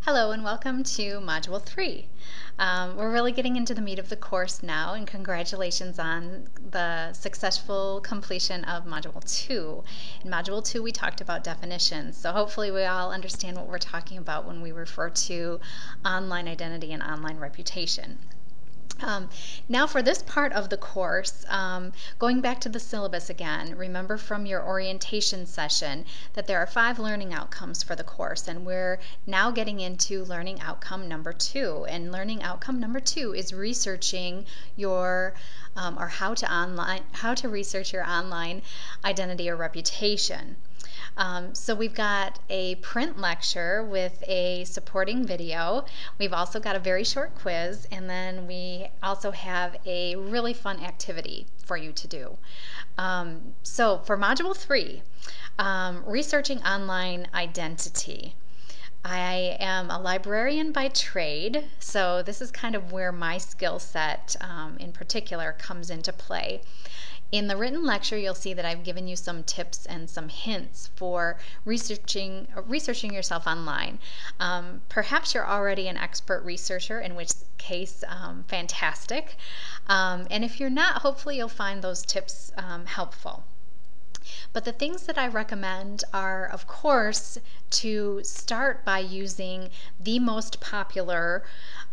Hello and welcome to Module 3. We're really getting into the meat of the course now, and congratulations on the successful completion of Module 2. In Module 2 we talked about definitions, so hopefully we all understand what we're talking about when we refer to online identity and online reputation. Now for this part of the course, going back to the syllabus again, remember from your orientation session that there are 5 learning outcomes for the course, and we're now getting into learning outcome number 2. And learning outcome number 2 is researching your or how to research your online identity or reputation. So we've got a print lecture with a supporting video. We've also got a very short quiz, and then we also have a really fun activity for you to do. So for Module 3, researching online identity. I am a librarian by trade, so this is kind of where my skill set in particular comes into play. In the written lecture, you'll see that I've given you some tips and some hints for researching yourself online. Perhaps you're already an expert researcher, in which case, fantastic. And if you're not, hopefully you'll find those tips helpful. But the things that I recommend are, of course, to start by using the most popular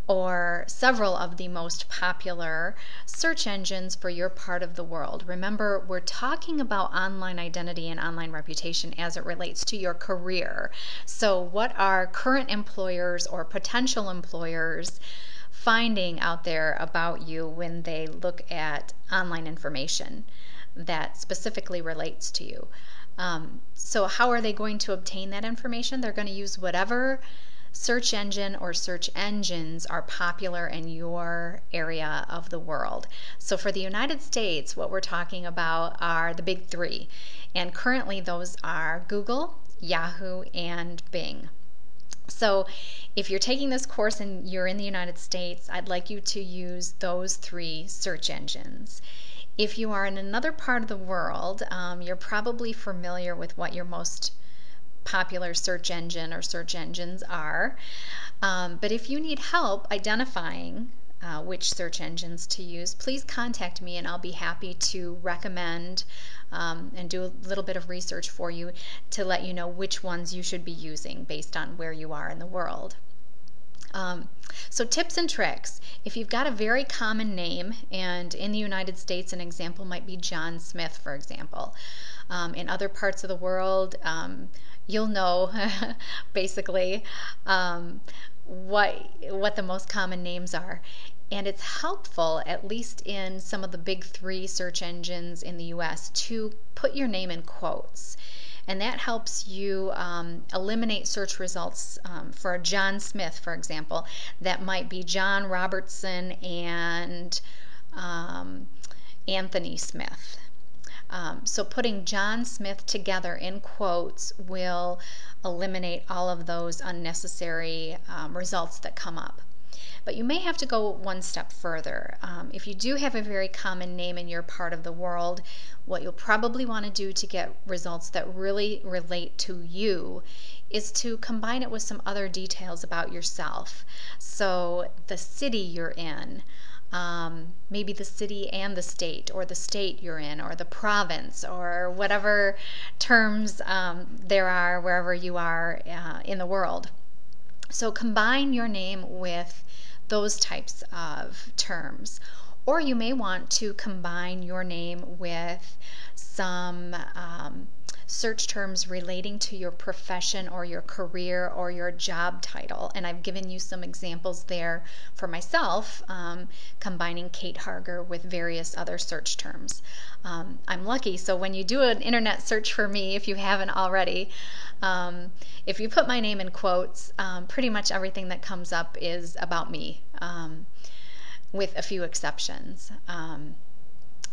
or several of the most popular search engines for your part of the world. Remember, we're talking about online identity and online reputation as it relates to your career. So what are current employers or potential employers finding out there about you when they look at online information that specifically relates to you? So how are they going to obtain that information? They're going to use whatever search engine or search engines are popular in your area of the world. So for the United States, what we're talking about are the big 3. And currently those are Google, Yahoo, and Bing. So if you're taking this course and you're in the United States, I'd like you to use those 3 search engines. If you are in another part of the world, you're probably familiar with what your most popular search engine or search engines are. But if you need help identifying which search engines to use, please contact me and I'll be happy to recommend and do a little bit of research for you to let you know which ones you should be using based on where you are in the world. So tips and tricks. If you've got a very common name, and in the United States an example might be John Smith, for example. In other parts of the world, you'll know basically what the most common names are. And it's helpful, at least in some of the big 3 search engines in the US, to put your name in quotes. And that helps you eliminate search results for John Smith, for example. That might be John Robertson and Anthony Smith. So putting John Smith together in quotes will eliminate all of those unnecessary results that come up. But you may have to go one step further. If you do have a very common name in your part of the world, what you'll probably want to do to get results that really relate to you is to combine it with some other details about yourself. So the city you're in, maybe the city and the state, or the state you're in, or the province, or whatever terms there are wherever you are in the world. So combine your name with those types of terms. Or you may want to combine your name with some search terms relating to your profession or your career or your job title. And I've given you some examples there for myself, combining Kate Harger with various other search terms. I'm lucky, so when you do an internet search for me, if you haven't already, if you put my name in quotes, pretty much everything that comes up is about me, with a few exceptions.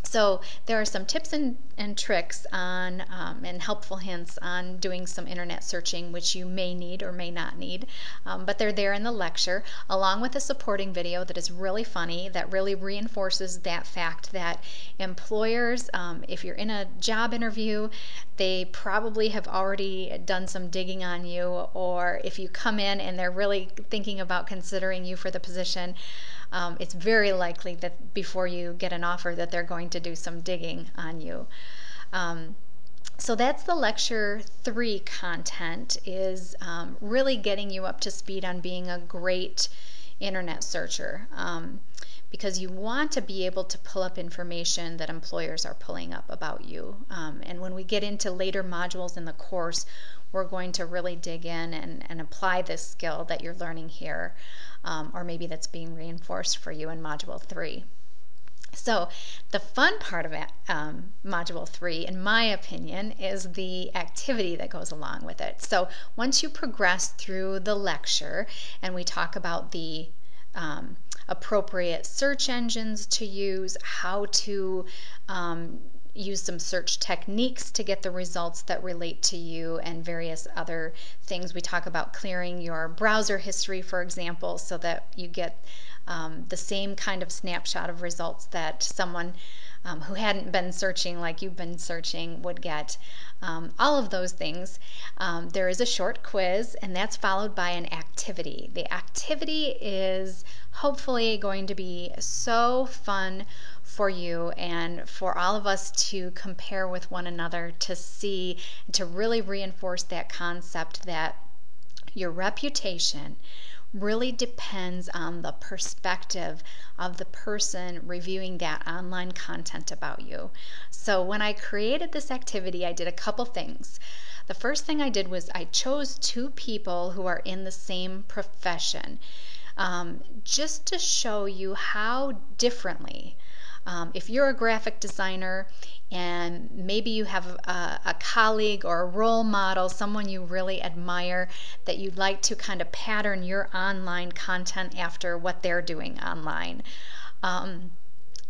So there are some tips and tricks on and helpful hints on doing some internet searching, which you may need or may not need, but they're there in the lecture, along with a supporting video that is really funny, that really reinforces that fact that employers, if you're in a job interview, they probably have already done some digging on you, or if you come in and they're really thinking about considering you for the position, it's very likely that before you get an offer that they're going to do some digging on you. So that's the lecture 3 content, is really getting you up to speed on being a great internet searcher, because you want to be able to pull up information that employers are pulling up about you. And when we get into later modules in the course, we're going to really dig in and apply this skill that you're learning here, or maybe that's being reinforced for you in Module 3. So the fun part of Module 3, in my opinion, is the activity that goes along with it. So once you progress through the lecture and we talk about the appropriate search engines to use, how to use some search techniques to get the results that relate to you, and various other things. We talk about clearing your browser history, for example, so that you get the same kind of snapshot of results that someone who hadn't been searching like you've been searching would get. All of those things. There is a short quiz, and that's followed by an activity. The activity is hopefully going to be so fun for you and for all of us to compare with one another, to see, to really reinforce that concept that your reputation really depends on the perspective of the person reviewing that online content about you. So when I created this activity, I did a couple things. The first thing I did was I chose 2 people who are in the same profession, just to show you how differently, if you're a graphic designer and maybe you have a colleague or a role model, someone you really admire, that you'd like to kind of pattern your online content after what they're doing online.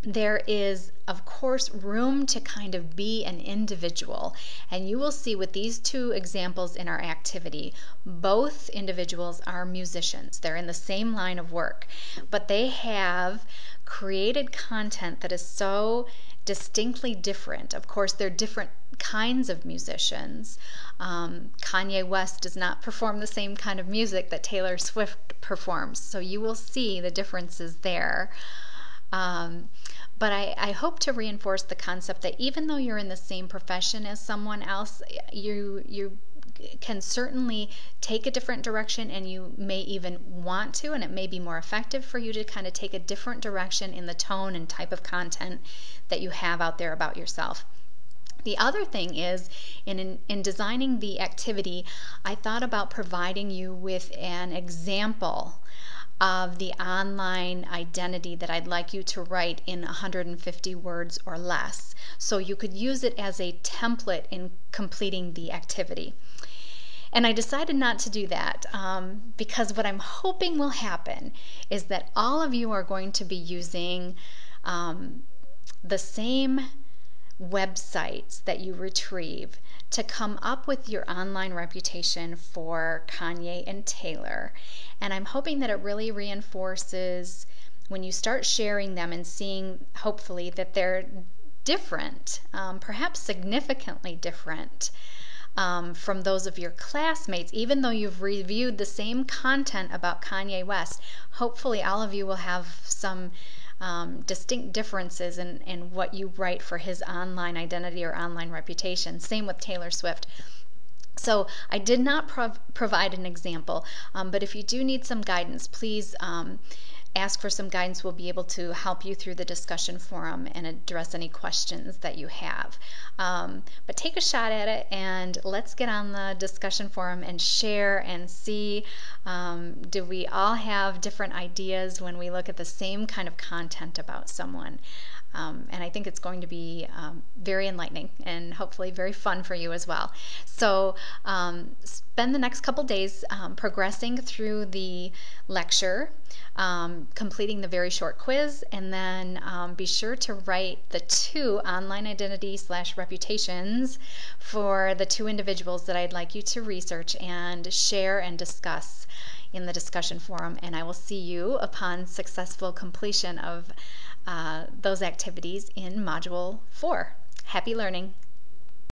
There is, of course, room to kind of be an individual. And you will see with these 2 examples in our activity, both individuals are musicians. They're in the same line of work, but they have created content that is so distinctly different. Of course, they're different kinds of musicians. Kanye West does not perform the same kind of music that Taylor Swift performs, so you will see the differences there. But I hope to reinforce the concept that even though you're in the same profession as someone else, you can certainly take a different direction, and you may even want to, and it may be more effective for you to kind of take a different direction in the tone and type of content that you have out there about yourself. The other thing is, in designing the activity, I thought about providing you with an example of the online identity that I'd like you to write in 150 words or less. So you could use it as a template in completing the activity. And I decided not to do that because what I'm hoping will happen is that all of you are going to be using the same websites that you retrieve to come up with your online reputation for Kanye and Taylor. And I'm hoping that it really reinforces, when you start sharing them and seeing, hopefully, that they're different, perhaps significantly different from those of your classmates, even though you've reviewed the same content about Kanye West. Hopefully all of you will have some distinct differences in what you write for his online identity or online reputation. Same with Taylor Swift. So I did not provide an example, but if you do need some guidance, please ask for some guidance. We'll be able to help you through the discussion forum and address any questions that you have. But take a shot at it, and let's get on the discussion forum and share and see, do we all have different ideas when we look at the same kind of content about someone? And I think it's going to be very enlightening and hopefully very fun for you as well. So spend the next couple days progressing through the lecture, completing the very short quiz, and then be sure to write the 2 online identity / reputations for the 2 individuals that I'd like you to research and share and discuss in the discussion forum. And I will see you upon successful completion of those activities in Module 4. Happy learning!